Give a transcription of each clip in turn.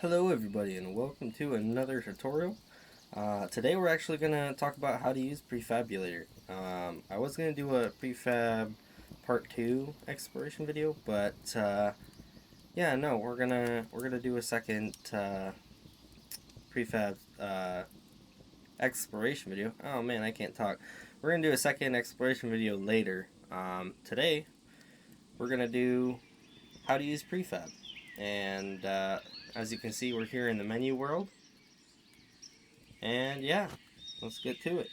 Hello everybody and welcome to another tutorial. Today we're actually going to talk about how to use Prefabulator. I was going to do a prefab part 2 exploration video, but yeah, no, we're gonna do a second prefab exploration video. Oh man, I can't talk. We're going to do a second exploration video later. Today we're going to do how to use prefab. And as you can see, we're here in the menu world. And yeah, let's get to it.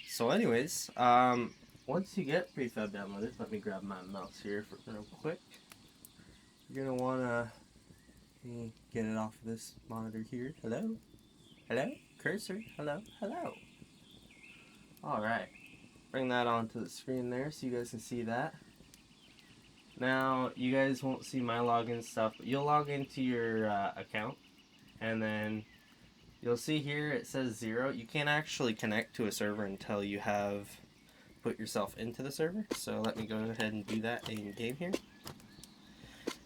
So anyways, once you get prefab downloaded, let me grab my mouse here for real quick. You're gonna wanna get it off of this monitor here. Hello? Hello? Cursor? Hello? Hello? Alright. Bring that onto the screen there so you guys can see that. Now, you guys won't see my login stuff, but you'll log into your account, and then you'll see here it says 0. You can't actually connect to a server until you have put yourself into the server. So let me go ahead and do that in game here.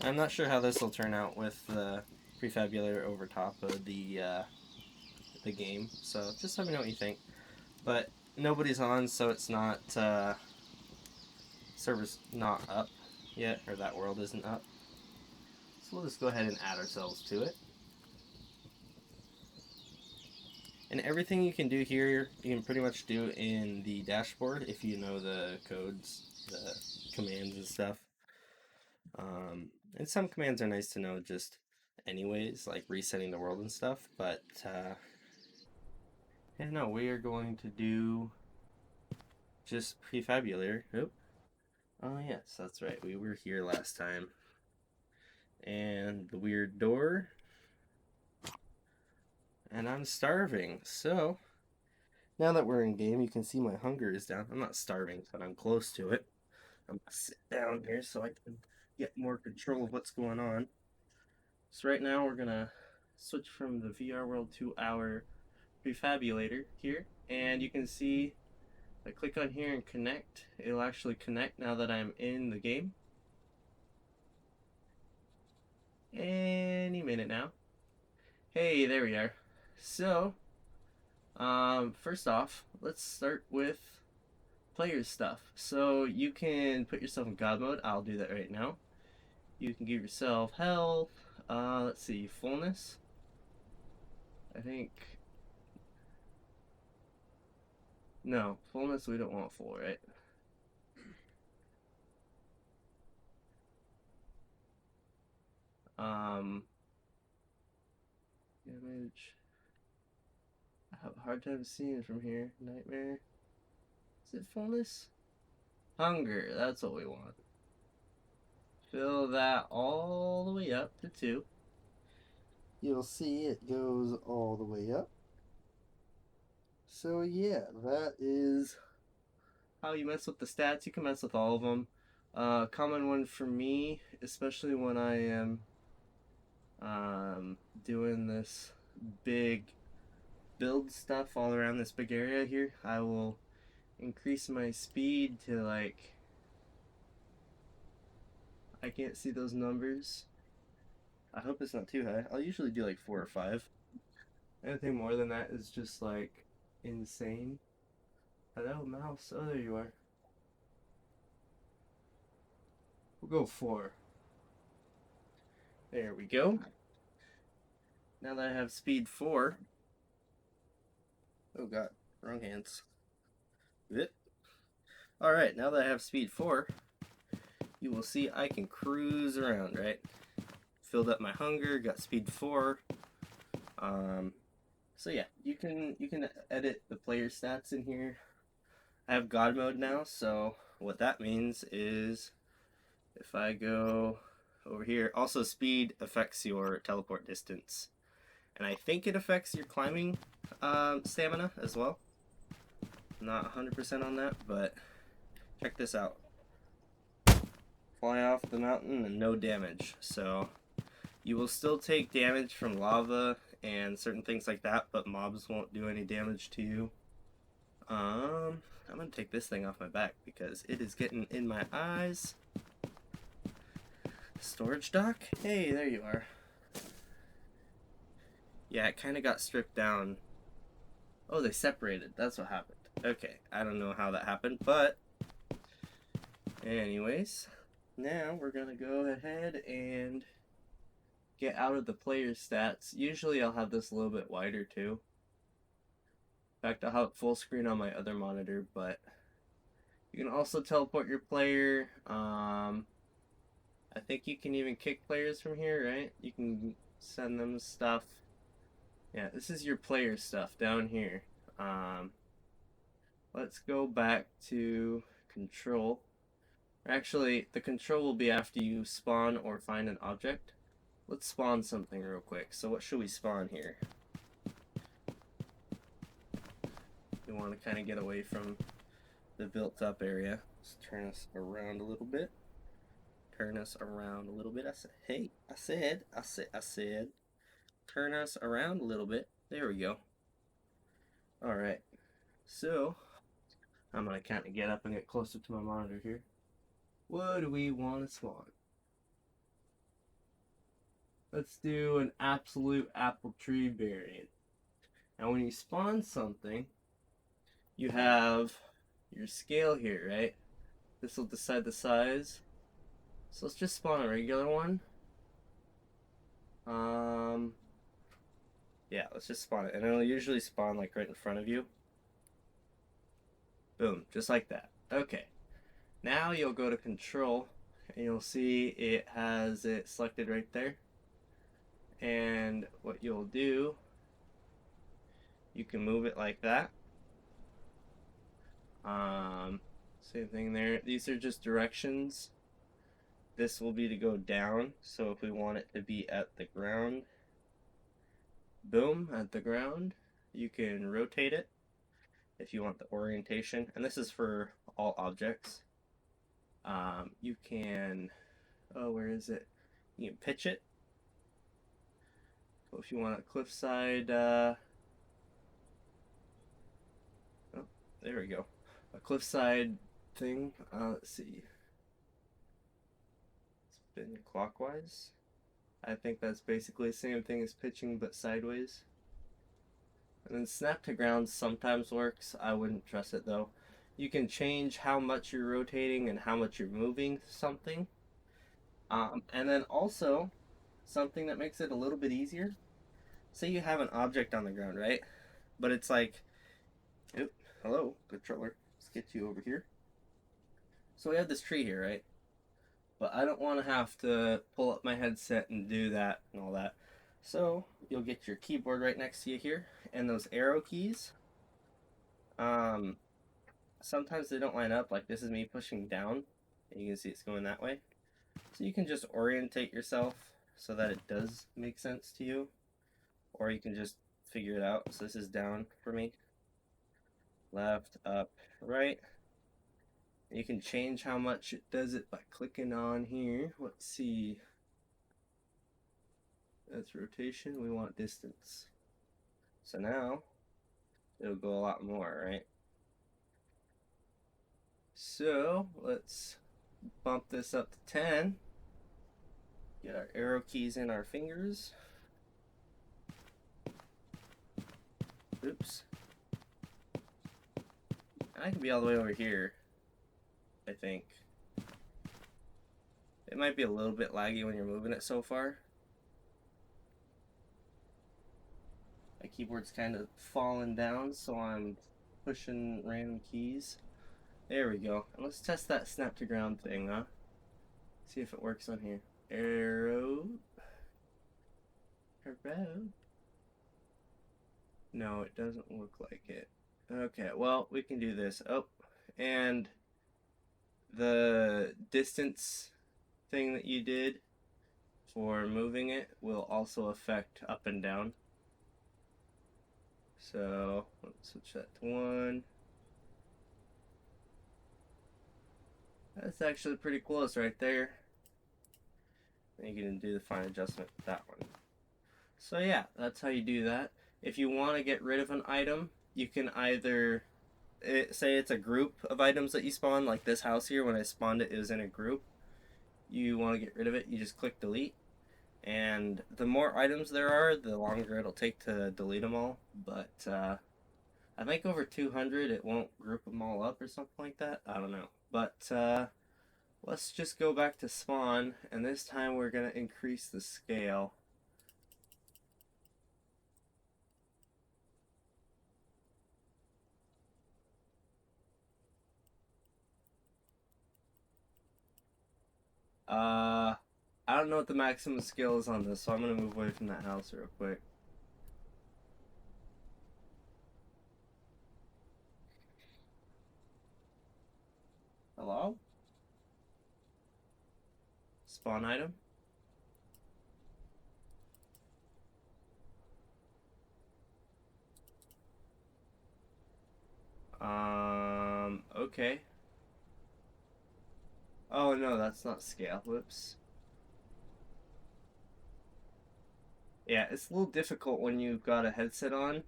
I'm not sure how this will turn out with the Prefabulator over top of the game. So just let me know what you think. But nobody's on, so it's not server's not up yet, or that world isn't up. So we'll just go ahead and add ourselves to it. And everything you can do here, you can pretty much do in the dashboard if you know the codes, the commands and stuff. And some commands are nice to know just anyways, like resetting the world and stuff, but yeah, no, we are going to do just Prefabulator. Oh yes, that's right, we were here last time. And the weird door. And I'm starving, so now that we're in game, you can see my hunger is down. I'm not starving, but I'm close to it. I'm gonna sit down here so I can get more control of what's going on. So right now we're gonna switch from the VR world to our Prefabulator here, and you can see if I click on here and connect, it'll actually connect now that I'm in the game. Any minute now. Hey, there we are. So, first off, let's start with player stuff. So you can put yourself in God mode. I'll do that right now. You can give yourself health. Let's see, fullness. I think no fullness. We don't want full, right? Damage. I have a hard time seeing from here. Nightmare. Is it fullness? Hunger. That's what we want. Fill that all the way up to 2. You'll see it goes all the way up. So yeah, that is how you mess with the stats. You can mess with all of them. Common one for me, especially when I am doing this big build stuff all around this big area here, I will increase my speed to like, I can't see those numbers. I hope it's not too high. I'll usually do like 4 or 5. Anything more than that is just like insane. Hello, mouse. Oh, there you are. We'll go 4. There we go. Now that I have speed 4. Oh god, wrong hands. It. Alright, now that I have speed 4, you will see I can cruise around, right? Filled up my hunger, got speed 4. So yeah, you can edit the player stats in here. I have God mode now, so what that means is if I go over here, also speed affects your teleport distance. And I think it affects your climbing stamina as well. Not 100% on that, but check this out. Fly off the mountain and no damage. So you will still take damage from lava and certain things like that, but mobs won't do any damage to you. I'm gonna take this thing off my back because it is getting in my eyes. Storage dock? Hey, there you are. Yeah, it kind of got stripped down. Oh, they separated. That's what happened. Okay, I don't know how that happened, but anyways, now we're gonna go ahead and get out of the player stats. Usually I'll have this a little bit wider too. In fact, I'll have it full screen on my other monitor, but you can also teleport your player. I think you can even kick players from here, right? You can send them stuff. Yeah, this is your player stuff down here. Um, let's go back to control. Actually, the control will be after you spawn or find an object. Let's spawn something real quick. So what should we spawn here? We want to kind of get away from the built up area. Let's turn us around a little bit. Turn us around a little bit. I said, hey, I said, turn us around a little bit. There we go. All right. So I'm gonna kind of get up and get closer to my monitor here. What do we want to spawn? Let's do an absolute apple tree variant. Now when you spawn something, you have your scale here, right? This will decide the size. So let's just spawn a regular one. Yeah, let's just spawn it. And it'll usually spawn like right in front of you. Boom, just like that. Okay. Now you'll go to control and you'll see it has it selected right there. And what you'll do, you can move it like that. Same thing there. These are just directions. This will be to go down. So if we want it to be at the ground, boom, at the ground, you can rotate it if you want the orientation. And this is for all objects. You can, oh, where is it? You can pitch it. So if you want a cliffside, oh, there we go. A cliffside thing. Let's see. Spin clockwise. I think that's basically the same thing as pitching but sideways. And then snap to ground sometimes works. I wouldn't trust it though. You can change how much you're rotating and how much you're moving something. And then also, something that makes it a little bit easier. Say you have an object on the ground, right? But it's like, oop, hello, controller. Let's get you over here. So we have this tree here, right? But I don't want to have to pull up my headset and do that and all that. So you'll get your keyboard right next to you here, and those arrow keys. Sometimes they don't line up. Like this is me pushing down, and you can see it's going that way. So you can just orientate yourself so that it does make sense to you, or you can just figure it out. So this is down for me. Left, up, right. You can change how much it does it by clicking on here. Let's see. That's rotation. We want distance. So now it'll go a lot more, right? So let's bump this up to 10. Get our arrow keys in our fingers. Oops. I can be all the way over here, I think. It might be a little bit laggy when you're moving it so far. My keyboard's kind of falling down, so I'm pushing random keys. There we go. And let's test that snap to ground thing, huh? See if it works on here. Arrow. No, it doesn't look like it. Okay, well, we can do this. Oh, and the distance thing that you did for moving it will also affect up and down. So let's switch that to 1. That's actually pretty close right there. And you can do the fine adjustment with that one. So yeah, that's how you do that. If you want to get rid of an item, you can either say it's a group of items that you spawn, like this house here. When I spawned it, it was in a group. You want to get rid of it, you just click delete. And the more items there are, the longer it'll take to delete them all. But I think over 200 it won't group them all up or something like that. I don't know. But let's just go back to spawn, and this time we're going to increase the scale. I don't know what the maximum scale is on this, so I'm going to move away from that house real quick. Hello? Spawn item? Okay. Oh no, that's not scale. Whoops. Yeah, it's a little difficult when you've got a headset on.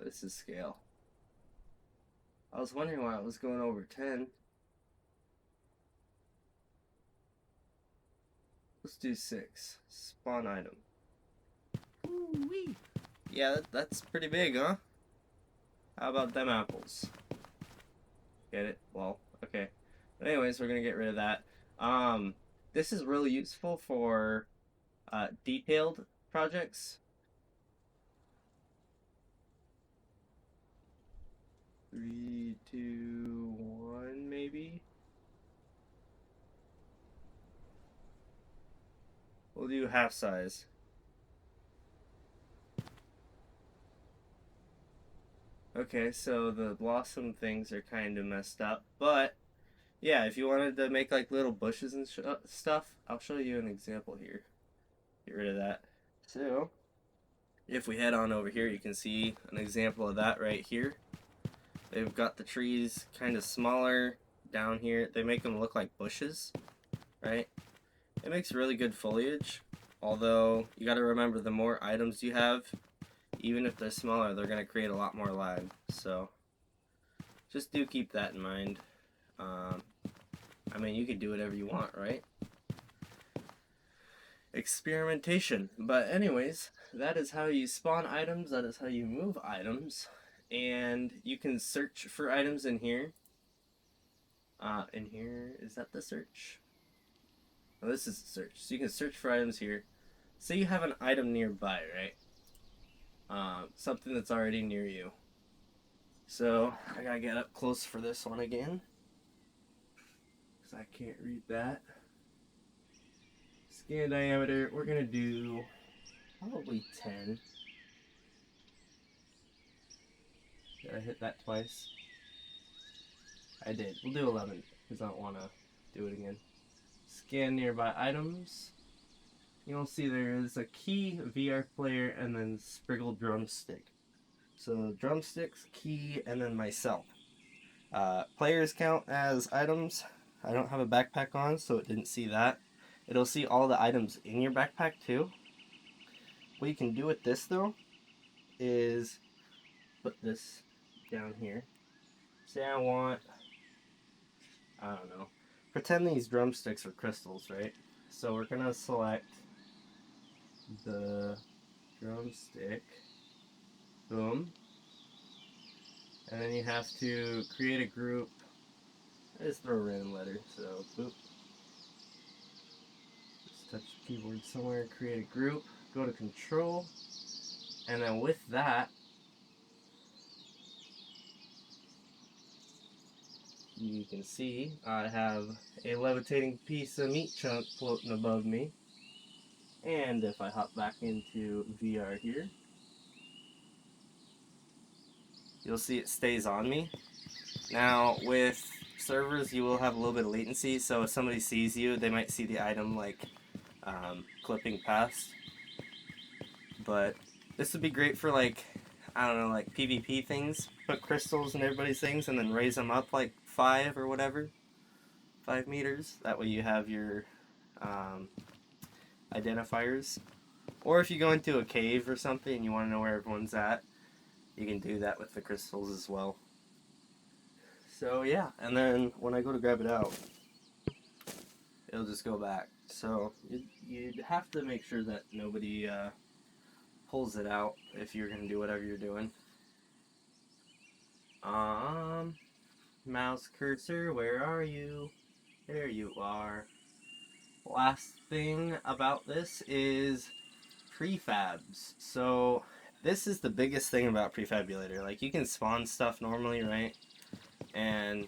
This is scale. I was wondering why it was going over 10. Let's do 6. Spawn item. Ooh-wee. Yeah, that's pretty big, huh? How about them apples? Get it? Well, okay. But anyways, we're gonna get rid of that. This is really useful for detailed projects. 3, 2, 1, maybe. We'll do half size. Okay, so the blossom things are kind of messed up, but yeah, if you wanted to make like little bushes and stuff, I'll show you an example here. Get rid of that. So, if we head on over here, you can see an example of that right here. They've got the trees kind of smaller down here. They make them look like bushes, right? It makes really good foliage, although you got to remember the more items you have, even if they're smaller, they're going to create a lot more lag. So just do keep that in mind. I mean, you can do whatever you want, right? Experimentation. But anyways, that is how you spawn items. That is how you move items. And you can search for items in here. In here, is that the search? Oh, this is the search. So you can search for items here. Say you have an item nearby, right? Something that's already near you. So I gotta get up close for this one again, because I can't read that. Scan diameter, we're gonna do probably 10. Did I hit that twice? I did. We'll do 11, because I don't want to do it again. Scan nearby items. You'll see there is a key, VR player, and then Spriggle drumstick. So drumsticks, key, and then myself. Players count as items. I don't have a backpack on, so it didn't see that. It'll see all the items in your backpack too. What you can do with this though is put this down here. Say I want, I don't know, pretend these drumsticks are crystals, right? So we're gonna select the drumstick, boom, and then you have to create a group. I just throw a random letter, so boop. Just touch the keyboard somewhere, create a group, go to control, and then with that, you can see I have a levitating piece of meat chunk floating above me. And if I hop back into VR here, you'll see it stays on me. Now with servers, you will have a little bit of latency, so if somebody sees you, they might see the item like clipping past. But this would be great for like, I don't know, like PvP things. Put crystals in everybody's things and then raise them up like 5 or whatever. 5 meters. That way you have your identifiers. Or if you go into a cave or something and you want to know where everyone's at, you can do that with the crystals as well. So yeah, and then when I go to grab it out, it'll just go back. So you'd have to make sure that nobody pulls it out if you're gonna do whatever you're doing. Mouse cursor, where are you? There you are. Last thing about this is prefabs. So this is the biggest thing about Prefabulator. Like, you can spawn stuff normally, right? And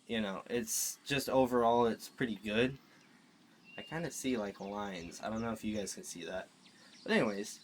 you know, it's just overall it's pretty good. I kind of see like lines. I don't know if you guys can see that. But anyways,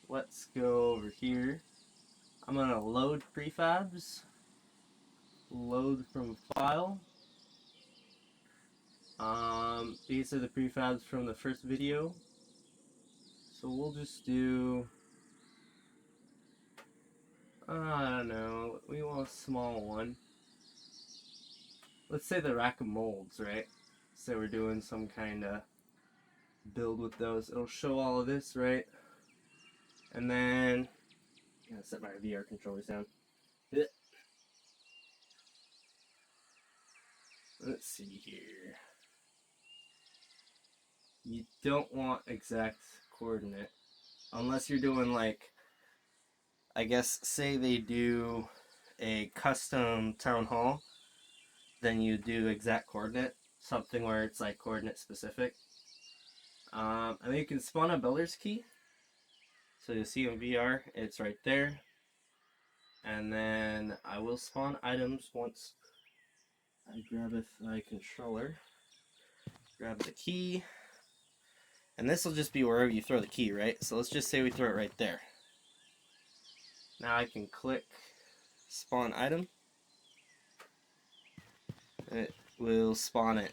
let's go over here. I'm gonna load prefabs. Load from file. These are the prefabs from the first video. So we'll just do, I don't know, we want a small one. Let's say the rack of molds, right? So we're doing some kind of build with those. It'll show all of this, right? And then, I'm gonna set my VR controllers down. Let's see here. You don't want exact coordinate unless you're doing like, I guess, say they do a custom town hall, then you do exact coordinate, something where it's like coordinate specific. And then you can spawn a builder's key. So you'll see in VR, it's right there. And then I will spawn items once I grab my controller. Grab the key. And this will just be wherever you throw the key, right? So let's just say we throw it right there. Now I can click spawn item. And it will spawn it.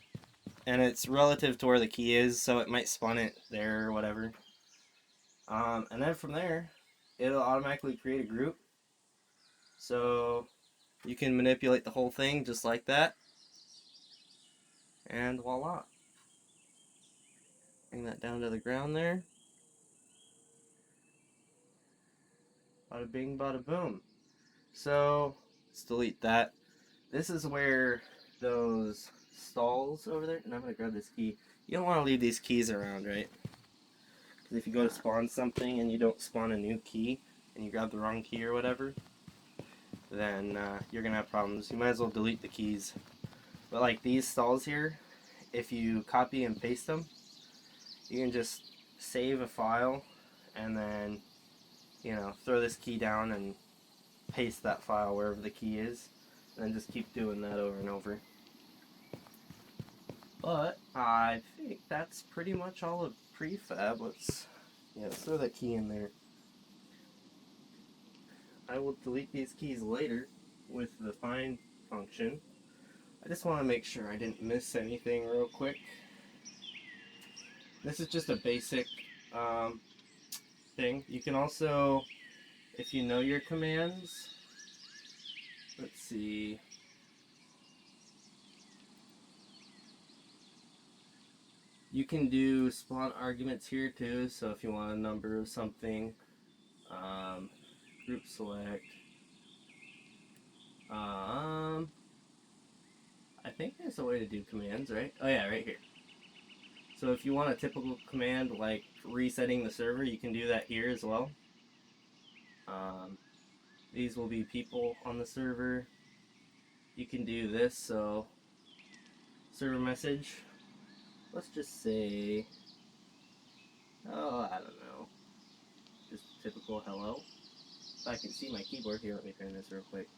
And it's relative to where the key is, so it might spawn it there or whatever. And then from there, it'll automatically create a group. So you can manipulate the whole thing just like that. And voila. Bring that down to the ground there. Bada bing, bada boom. So let's delete that. This is where those stalls over there, and I'm going to grab this key. You don't want to leave these keys around, right? Because if you go to spawn something and you don't spawn a new key, and you grab the wrong key or whatever, then you're going to have problems. You might as well delete the keys. But like these stalls here, if you copy and paste them, you can just save a file and then, you know, throw this key down and paste that file wherever the key is, and then just keep doing that over and over. But I think that's pretty much all of prefab. Let's throw that key in there. I will delete these keys later with the find function. I just want to make sure I didn't miss anything real quick. This is just a basic thing. You can also, if you know your commands, let's see. You can do spawn arguments here too, so if you want a number of something, group select. I think there's a way to do commands, right? Oh yeah, right here. So if you want a typical command like resetting the server, you can do that here as well. These will be people on the server. You can do this, so server message. Let's just say, oh, I don't know, just typical hello. If I can see my keyboard here, let me turn this real quick.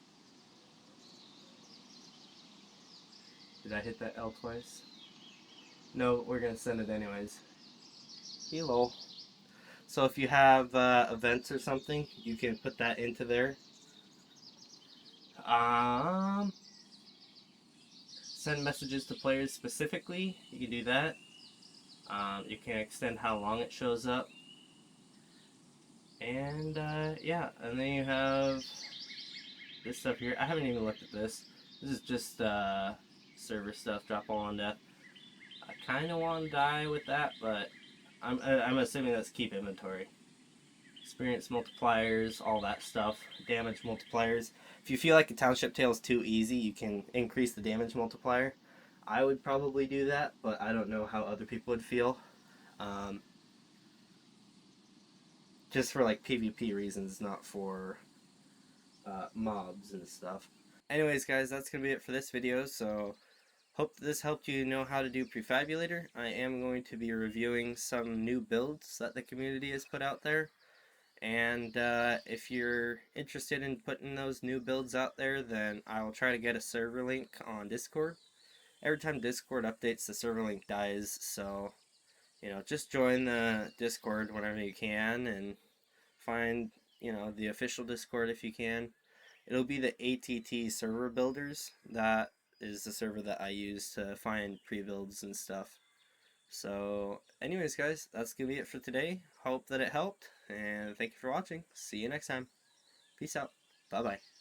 Did I hit that L twice? No, we're gonna send it anyways. Hello. So if you have events or something, you can put that into there. Send messages to players specifically, you can do that. You can extend how long it shows up. And yeah, and then you have this stuff here. I haven't even looked at this. This is just server stuff, drop all on death. I kind of want to die with that, but I'm assuming that's keep inventory. Experience multipliers, all that stuff. Damage multipliers. If you feel like a Township tale is too easy, you can increase the damage multiplier. I would probably do that, but I don't know how other people would feel. Um, just for like PvP reasons, not for mobs and stuff. Anyways, guys, that's gonna be it for this video. So hope this helped you know how to do Prefabulator. I am going to be reviewing some new builds that the community has put out there. And if you're interested in putting those new builds out there, then I will try to get a server link on Discord. Every time Discord updates, the server link dies, so just join the Discord whenever you can and find the official Discord if you can. It'll be the ATT server builders. That is the server that I use to find pre-builds and stuff. So anyways, guys, that's gonna be it for today. Hope that it helped, and thank you for watching. See you next time. Peace out. Bye bye.